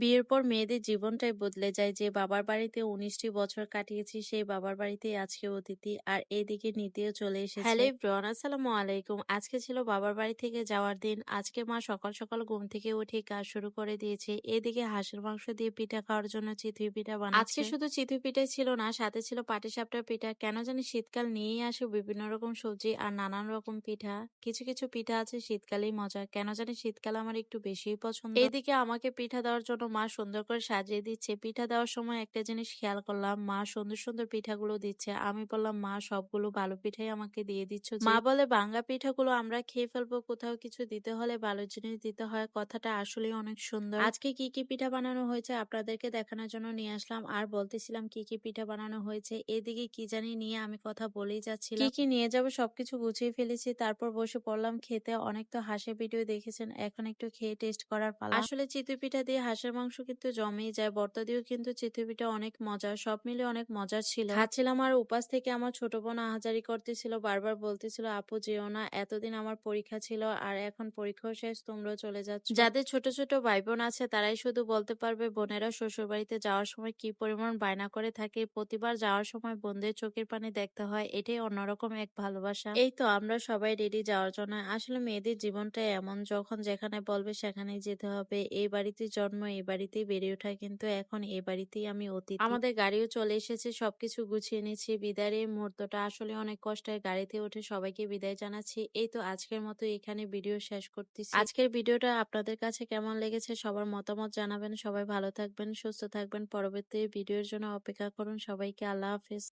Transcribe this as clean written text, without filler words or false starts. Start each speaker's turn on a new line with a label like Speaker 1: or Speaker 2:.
Speaker 1: বিয়ের পর মেয়েদের জীবনটাই বদলে যায়। যে বাবার বাড়িতে ১৯টি বছর কাটিয়েছি সেই বাবার বাড়িতেই আজকে অতিথি। আর এইদিকে নিতেও চলে এসেছে। হ্যালো এভরিওয়ান, আসসালামু আলাইকুম। আজকে ছিল বাবার বাড়ি থেকে যাওয়ার দিন। আজকে মা সকাল সকাল ঘুম থেকে উঠে কাজ শুরু করে দিয়েছে। এদিকে হাঁসের মাংস দিয়ে পিঠা খাওয়ার জন্য চিতই পিঠা বানাচ্ছে। আজকে শুধু চিতই পিঠাই ছিল না, সাথে ছিল পাটিসাপটার পিঠা। কেন জানি শীতকাল নিয়েই আসে বিভিন্ন রকম সবজি আর নানান রকম পিঠা। কিছু কিছু পিঠা আছে শীতকালেই মজা, কেন জানি শীতকাল আমার একটু বেশিই পছন্দ। এইদিকে আমাকে পিঠা দেওয়ার জন্য মা সুন্দর করে সাজিয়ে দিচ্ছে। পিঠা দেওয়ার সময় একটা জিনিস খেয়াল করলাম, মা সুন্দর সুন্দর পিঠাগুলো দিচ্ছে। আমি বললাম, মা সবগুলো ভালো পিঠাই আমাকে দিয়ে দিচ্ছ যে? মা বলে, ভাঙা পিঠাগুলো আমরা খেয়ে ফেলবো, কোথাও কিছু দিতে হলে ভালো জিনিস দিতে হয়। কথাটা আসলে অনেক সুন্দর। আজকে কি কি পিঠা বানানো হয়েছে আপনাদেরকে দেখানোর জন্য নিয়ে আসলাম। আর বলতেছিলাম কি কি পিঠা বানানো হয়েছে। এদিকে কি জানি নিয়ে আমি কথা বলেই যাচ্ছিলাম। কি কি নিয়ে যাবো সবকিছু গুছিয়ে ফেলেছি, তারপর বসে পড়লাম খেতে। অনেক তো হাঁসের ভিডিও দেখেছেন, এখন একটু খেয়ে টেস্ট করার পালা। আসলে চিতই পিঠা দিয়ে হাঁসের মাংস কিন্তু জমেই যায়। ভর্তা দিয়েও কিন্তু চিতই পিঠা অনেক মজার, সব মিলে অনেক মজার ছিল। খাচ্ছিলাম আর উপাস থেকে আমার ছোট বোন আহাজারি করতেছিল, বারবার বলতেছিল আপু যেও না, এতদিন আমার পরীক্ষা ছিল আর এখন পরীক্ষাও শেষ, তোমরাও চলে যাচ্ছ। যাদের ছোট ছোট ভাই বোন আছে তারাই শুধু বলতে পারবে বোনেরা শ্বশুর বাড়িতে যাওয়ার সময় কি পরিমাণ বায়না করে থাকে। প্রতিবার যাওয়ার সময় বোনদের চোখের পানি দেখতে হয়, এটাই অন্যরকম এক ভালোবাসা। এই তো আমরা সবাই রেডি যাওয়ার জন্য। আসলে মেয়েদের জীবনটা এমন, যখন যেখানে বলবে সেখানেই যেতে হবে। এই বাড়িতে জন্ম, এই বাড়িতেই বেড়ে ওঠা, কিন্তু এখন এই বাড়িতেই আমি অতিথি। আমাদের গাড়িও চলে এসেছে, সবকিছু গুছিয়ে নিচ্ছি। বিদায়ের এই মুহূর্তটা আসলে অনেক কষ্টের। গাড়িতে উঠে সবাইকে বিদায় জানাচ্ছি। এই তো আজকের মতো এখানে ভিডিও শেষ করতেছি। আজকের ভিডিওটা আপনাদের কাছে কেমন লেগেছে সবার মতামত জানাবেন। সবাই ভালো থাকবেন, সুস্থ থাকবেন। পরবর্তী ভিডিওর জন্য অপেক্ষা করুন। সবাইকে আল্লাহ হাফেজ।